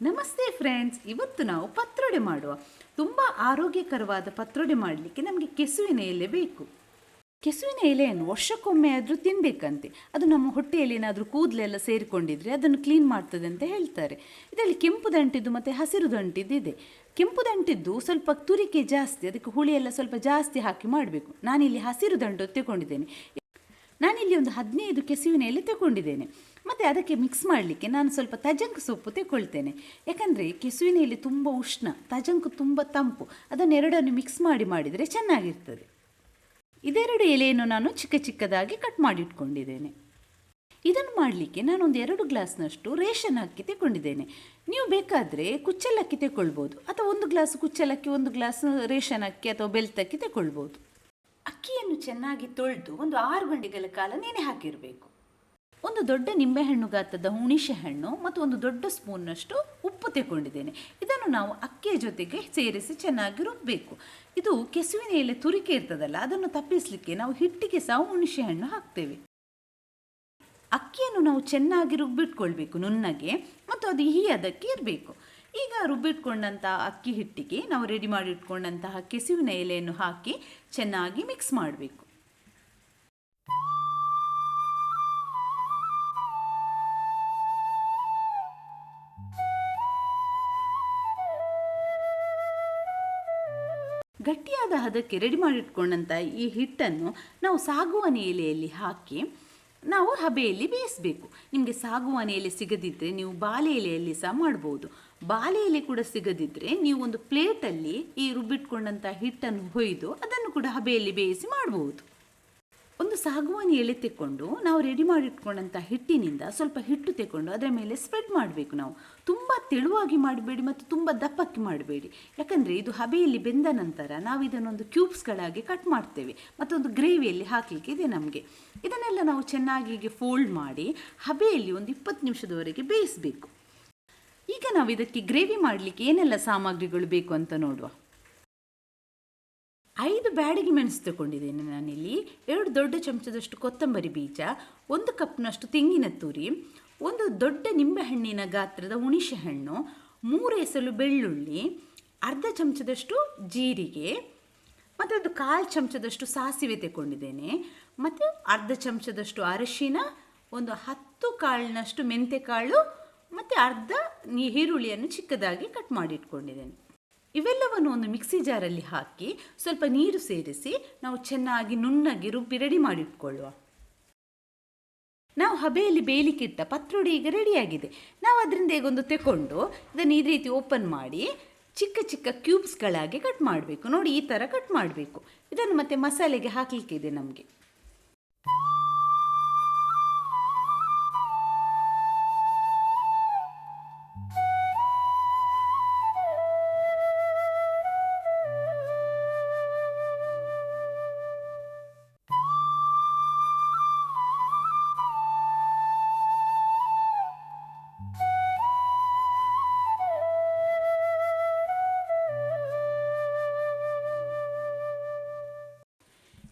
ನಮಸ್ತೆ ಫ್ರೆಂಡ್ಸ್, ಇವತ್ತು ನಾವು ಪತ್ರೊಡೆ ಮಾಡುವ. ತುಂಬ ಆರೋಗ್ಯಕರವಾದ ಪತ್ರೊಡೆ ಮಾಡಲಿಕ್ಕೆ ನಮಗೆ ಕೆಸುವಿನ ಎಲೆ ಬೇಕು. ಕೆಸುವಿನ ಎಲೆಯನ್ನು ವರ್ಷಕ್ಕೊಮ್ಮೆ ಆದರೂ ತಿನ್ನಬೇಕಂತೆ. ಅದು ನಮ್ಮ ಹೊಟ್ಟೆಯಲ್ಲಿ ಏನಾದರೂ ಕೂದಲೆಲ್ಲ ಸೇರಿಕೊಂಡಿದ್ರೆ ಅದನ್ನು ಕ್ಲೀನ್ ಮಾಡ್ತದೆ ಅಂತ ಹೇಳ್ತಾರೆ. ಇದರಲ್ಲಿ ಕೆಂಪು ದಂಟಿದ್ದು ಮತ್ತು ಹಸಿರು ದಂಟಿದ್ದು ಇದೆ. ಕೆಂಪು ದಂಟಿದ್ದು ಸ್ವಲ್ಪ ತುರಿಕೆ ಜಾಸ್ತಿ, ಅದಕ್ಕೆ ಹುಳಿ ಎಲ್ಲ ಸ್ವಲ್ಪ ಜಾಸ್ತಿ ಹಾಕಿ ಮಾಡಬೇಕು. ನಾನಿಲ್ಲಿ ಹಸಿರು ದಂಟು ತಗೊಂಡಿದ್ದೇನೆ. ನಾನಿಲ್ಲಿ ಒಂದು 15 ಕೆಸುವಿನ ಎಲೆ ತಗೊಂಡಿದ್ದೇನೆ. ಮತ್ತು ಅದಕ್ಕೆ ಮಿಕ್ಸ್ ಮಾಡಲಿಕ್ಕೆ ನಾನು ಸ್ವಲ್ಪ ತಜಂಕು ಸೊಪ್ಪು ತಗೊಳ್ತೇನೆ. ಯಾಕಂದರೆ ಕೆಸುವಿನ ಎಲೆ ತುಂಬ ಉಷ್ಣ, ತಜಂಕು ತುಂಬ ತಂಪು. ಅದನ್ನೆರಡನ್ನು ಮಿಕ್ಸ್ ಮಾಡಿದರೆ ಚೆನ್ನಾಗಿರ್ತದೆ. ಇದೆರಡು ಎಲೆಯನ್ನು ನಾನು ಚಿಕ್ಕ ಚಿಕ್ಕದಾಗಿ ಕಟ್ ಮಾಡಿಟ್ಕೊಂಡಿದ್ದೇನೆ. ಇದನ್ನು ಮಾಡಲಿಕ್ಕೆ ನಾನೊಂದು 2 ಗ್ಲಾಸ್ನಷ್ಟು ರೇಷನ್ ಅಕ್ಕಿ ತಗೊಂಡಿದ್ದೇನೆ. ನೀವು ಬೇಕಾದರೆ ಕುಚ್ಚಲಕ್ಕಿ ತಗೊಳ್ಬೋದು, ಅಥವಾ 1 ಗ್ಲಾಸ್ ಕುಚ್ಚಲಕ್ಕಿ, 1 ಗ್ಲಾಸ್ ರೇಷನ್ ಅಕ್ಕಿ ಅಥವಾ ಬೆಳ್ತಕ್ಕಿ ತಗೊಳ್ಬೋದು. ಅಕ್ಕಿಯನ್ನು ಚೆನ್ನಾಗಿ ತೊಳೆದು ಒಂದು 6 ಗಂಟೆಗಳ ಕಾಲ ನೆನೆ ಹಾಕಿರಬೇಕು. ಒಂದು ದೊಡ್ಡ ನಿಂಬೆಹಣ್ಣು ಗಾತ್ರದ ಹುಣಸೆ ಹಣ್ಣು ಮತ್ತು ಒಂದು ದೊಡ್ಡ ಸ್ಪೂನ್ನಷ್ಟು ಉಪ್ಪು ತಗೊಂಡಿದ್ದೇನೆ. ಇದನ್ನು ನಾವು ಅಕ್ಕಿಯ ಜೊತೆಗೆ ಸೇರಿಸಿ ಚೆನ್ನಾಗಿ ರುಬ್ಬಬೇಕು. ಇದು ಕೆಸುವಿನ ಎಲೆ ತುರಿಕೆ ಇರ್ತದಲ್ಲ, ಅದನ್ನು ತಪ್ಪಿಸಲಿಕ್ಕೆ ನಾವು ಹಿಟ್ಟಿಗೆ ಸಹ ಹುಣಸೆ ಹಣ್ಣು ಹಾಕ್ತೇವೆ. ಅಕ್ಕಿಯನ್ನು ನಾವು ಚೆನ್ನಾಗಿ ರುಬ್ಬಿಟ್ಕೊಳ್ಬೇಕು ನುಣ್ಣಗೆ, ಮತ್ತು ಅದು ಅದಕ್ಕೆ ಇರಬೇಕು. ಈಗ ರುಬ್ಬಿಟ್ಕೊಂಡಂತಹ ಅಕ್ಕಿ ಹಿಟ್ಟಿಗೆ ನಾವು ರೆಡಿ ಮಾಡಿಟ್ಕೊಂಡಂತಹ ಕೆಸುವಿನ ಎಲೆಯನ್ನು ಹಾಕಿ ಚೆನ್ನಾಗಿ ಮಿಕ್ಸ್ ಮಾಡಬೇಕು. ಗಟ್ಟಿಯಾದ ಹದಕ್ಕೆ ರೆಡಿ ಮಾಡಿಟ್ಕೊಂಡಂಥ ಈ ಹಿಟ್ಟನ್ನು ನಾವು ಸಾಗುವಾನಿ ಎಲೆಯಲ್ಲಿ ಹಾಕಿ ನಾವು ಹಬೆಯಲ್ಲಿ ಬೇಯಿಸಬೇಕು. ನಿಮಗೆ ಸಾಗುವಾನಿ ಎಲೆ ಸಿಗದಿದ್ದರೆ ನೀವು ಬಾಳೆ ಎಲೆಯಲ್ಲಿ ಸಹ ಮಾಡ್ಬೋದು. ಬಾಳೆ ಎಲೆ ಕೂಡ ಸಿಗದಿದ್ದರೆ ನೀವು ಒಂದು ಪ್ಲೇಟಲ್ಲಿ ಈ ರುಬ್ಬಿಟ್ಕೊಂಡಂಥ ಹಿಟ್ಟನ್ನು ಹೊಯ್ದು ಅದನ್ನು ಕೂಡ ಹಬೆಯಲ್ಲಿ ಬೇಯಿಸಿ ಮಾಡ್ಬೋದು. ಒಂದು ಸಾಗುವಾನಿ ಎಲೆ ತೆಕ್ಕೊಂಡು ನಾವು ರೆಡಿ ಮಾಡಿಟ್ಕೊಂಡಂಥ ಹಿಟ್ಟಿನಿಂದ ಸ್ವಲ್ಪ ಹಿಟ್ಟು ತೆಕ್ಕೊಂಡು ಅದರ ಮೇಲೆ ಸ್ಪ್ರೆಡ್ ಮಾಡಬೇಕು. ನಾವು ತುಂಬ ತೆಳುವಾಗಿ ಮಾಡಬೇಡಿ ಮತ್ತು ತುಂಬ ದಪ್ಪಕ್ಕೆ ಮಾಡಬೇಡಿ. ಯಾಕಂದರೆ ಇದು ಹಬೆಯಲ್ಲಿ ಬೆಂದ ನಂತರ ನಾವು ಇದನ್ನೊಂದು ಕ್ಯೂಬ್ಸ್ಗಳಾಗಿ ಕಟ್ ಮಾಡ್ತೇವೆ, ಮತ್ತೊಂದು ಗ್ರೇವಿಯಲ್ಲಿ ಹಾಕಲಿಕ್ಕೆ ಇದೆ ನಮಗೆ. ಇದನ್ನೆಲ್ಲ ನಾವು ಚೆನ್ನಾಗಿ ಹೀಗೆ ಫೋಲ್ಡ್ ಮಾಡಿ ಹಬೆಯಲ್ಲಿ ಒಂದು 20 ನಿಮಿಷದವರೆಗೆ ಬೇಯಿಸಬೇಕು. ಈಗ ನಾವು ಇದಕ್ಕೆ ಗ್ರೇವಿ ಮಾಡಲಿಕ್ಕೆ ಏನೆಲ್ಲ ಸಾಮಗ್ರಿಗಳು ಬೇಕು ಅಂತ ನೋಡುವ. 5 ಬ್ಯಾಡಗಿ ಮೆಣಸು ತಗೊಂಡಿದ್ದೇನೆ ನಾನಿಲ್ಲಿ. 2 ದೊಡ್ಡ ಚಮಚದಷ್ಟು ಕೊತ್ತಂಬರಿ ಬೀಜ, 1 ಕಪ್ನಷ್ಟು ತೆಂಗಿನ ತುರಿ, 1 ದೊಡ್ಡ ನಿಂಬೆಹಣ್ಣಿನ ಗಾತ್ರದ ಹುಣಸೆ ಹಣ್ಣು, 3 ಎಸಳು ಬೆಳ್ಳುಳ್ಳಿ, ಅರ್ಧ ಚಮಚದಷ್ಟು ಜೀರಿಗೆ, ಮತ್ತು ಒಂದು 1/4 ಚಮಚದಷ್ಟು ಸಾಸಿವೆ ತಗೊಂಡಿದ್ದೇನೆ, ಮತ್ತು ಅರ್ಧ ಚಮಚದಷ್ಟು ಅರಿಶಿನ, ಒಂದು 10 ಕಾಳಿನಷ್ಟು ಮೆಂತೆಕಾಳು, ಮತ್ತು ಅರ್ಧ ಈರುಳ್ಳಿಯನ್ನು ಚಿಕ್ಕದಾಗಿ ಕಟ್ ಮಾಡಿಟ್ಕೊಂಡಿದ್ದೇನೆ. ಇವೆಲ್ಲವನ್ನು ಒಂದು ಮಿಕ್ಸಿ ಜಾರಲ್ಲಿ ಹಾಕಿ ಸ್ವಲ್ಪ ನೀರು ಸೇರಿಸಿ ನಾವು ಚೆನ್ನಾಗಿ ನುಣ್ಣಗೆ ರುಬ್ಬಿ ರೆಡಿ ಮಾಡಿಟ್ಕೊಳ್ಳುವ. ನಾವು ಹಬೆಯಲ್ಲಿ ಬೇಯಲಿಕ್ಕಿಟ್ಟ ಪತ್ರೊಡೆ ಈಗ ರೆಡಿಯಾಗಿದೆ. ನಾವು ಅದರಿಂದ ಈಗ ಒಂದು ತೆಕೊಂಡು ಇದನ್ನು ಈ ರೀತಿ ಓಪನ್ ಮಾಡಿ ಚಿಕ್ಕ ಚಿಕ್ಕ ಕ್ಯೂಬ್ಸ್ಗಳಾಗಿ ಕಟ್ ಮಾಡಬೇಕು. ನೋಡಿ, ಈ ಥರ ಕಟ್ ಮಾಡಬೇಕು. ಇದನ್ನು ಮತ್ತೆ ಮಸಾಲೆಗೆ ಹಾಕಲಿಕ್ಕಿದೆ ನಮಗೆ.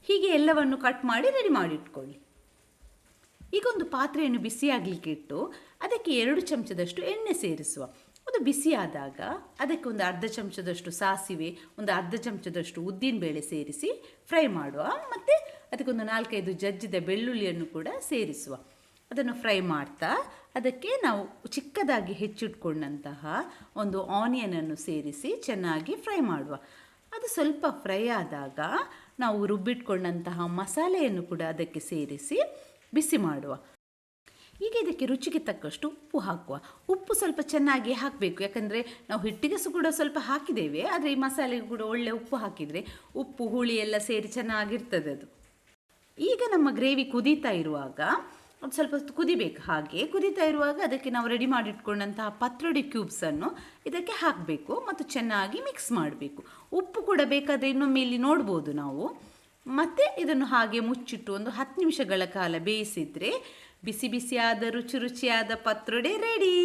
ಹೀಗೆ ಎಲ್ಲವನ್ನು ಕಟ್ ಮಾಡಿ ರೆಡಿ ಮಾಡಿಟ್ಕೊಳ್ಳಿ. ಈಗ ಒಂದು ಪಾತ್ರೆಯನ್ನು ಬಿಸಿಯಾಗಲಿಕ್ಕೆ ಇಟ್ಟು ಅದಕ್ಕೆ 2 ಚಮಚದಷ್ಟು ಎಣ್ಣೆ ಸೇರಿಸುವ. ಅದು ಬಿಸಿಯಾದಾಗ ಅದಕ್ಕೆ ಒಂದು ಅರ್ಧ ಚಮಚದಷ್ಟು ಸಾಸಿವೆ, ಒಂದು ಅರ್ಧ ಚಮಚದಷ್ಟು ಉದ್ದಿನಬೇಳೆ ಸೇರಿಸಿ ಫ್ರೈ ಮಾಡುವ. ಮತ್ತು ಅದಕ್ಕೊಂದು 4-5 ಜಜ್ಜಿದ ಬೆಳ್ಳುಳ್ಳಿಯನ್ನು ಕೂಡ ಸೇರಿಸುವ. ಅದನ್ನು ಫ್ರೈ ಮಾಡ್ತಾ ಅದಕ್ಕೆ ನಾವು ಚಿಕ್ಕದಾಗಿ ಹೆಚ್ಚಿಟ್ಕೊಂಡಂತಹ ಒಂದು ಆನಿಯನನ್ನು ಸೇರಿಸಿ ಚೆನ್ನಾಗಿ ಫ್ರೈ ಮಾಡುವ. ಅದು ಸ್ವಲ್ಪ ಫ್ರೈ ಆದಾಗ ನಾವು ರುಬ್ಬಿಟ್ಕೊಂಡಂತಹ ಮಸಾಲೆಯನ್ನು ಕೂಡ ಅದಕ್ಕೆ ಸೇರಿಸಿ ಬಿಸಿ ಮಾಡುವ. ಈಗ ಇದಕ್ಕೆ ರುಚಿಗೆ ತಕ್ಕಷ್ಟು ಉಪ್ಪು ಹಾಕುವ. ಉಪ್ಪು ಸ್ವಲ್ಪ ಚೆನ್ನಾಗಿ ಹಾಕಬೇಕು, ಯಾಕಂದರೆ ನಾವು ಹಿಟ್ಟಿಗೆ ಕೂಡ ಸ್ವಲ್ಪ ಹಾಕಿದ್ದೇವೆ, ಆದರೆ ಈ ಮಸಾಲೆಗೆ ಕೂಡ ಒಳ್ಳೆ ಉಪ್ಪು ಹಾಕಿದರೆ ಉಪ್ಪು ಹುಳಿ ಎಲ್ಲ ಸೇರಿ ಚೆನ್ನಾಗಿರ್ತದೆ ಅದು. ಈಗ ನಮ್ಮ ಗ್ರೇವಿ ಕುದೀತಾ ಇರುವಾಗ ಒಂದು ಸ್ವಲ್ಪ ಕುದಿಬೇಕು. ಹಾಗೆ ಕುದೀತಾ ಇರುವಾಗ ಅದಕ್ಕೆ ನಾವು ರೆಡಿ ಮಾಡಿಟ್ಕೊಂಡಂತಹ ಪತ್ರೊಡೆ ಕ್ಯೂಬ್ಸನ್ನು ಇದಕ್ಕೆ ಹಾಕಬೇಕು ಮತ್ತು ಚೆನ್ನಾಗಿ ಮಿಕ್ಸ್ ಮಾಡಬೇಕು. ಉಪ್ಪು ಕೂಡ ಬೇಕಾದರೆ ಇನ್ನೊಮ್ಮೆ ಇಲ್ಲಿ ನೋಡ್ಬೋದು ನಾವು. ಮತ್ತು ಇದನ್ನು ಹಾಗೆ ಮುಚ್ಚಿಟ್ಟು ಒಂದು 10 ನಿಮಿಷಗಳ ಕಾಲ ಬೇಯಿಸಿದರೆ ಬಿಸಿ ಬಿಸಿಯಾದ ರುಚಿಯಾದ ಪತ್ರೊಡೆ ರೆಡಿ.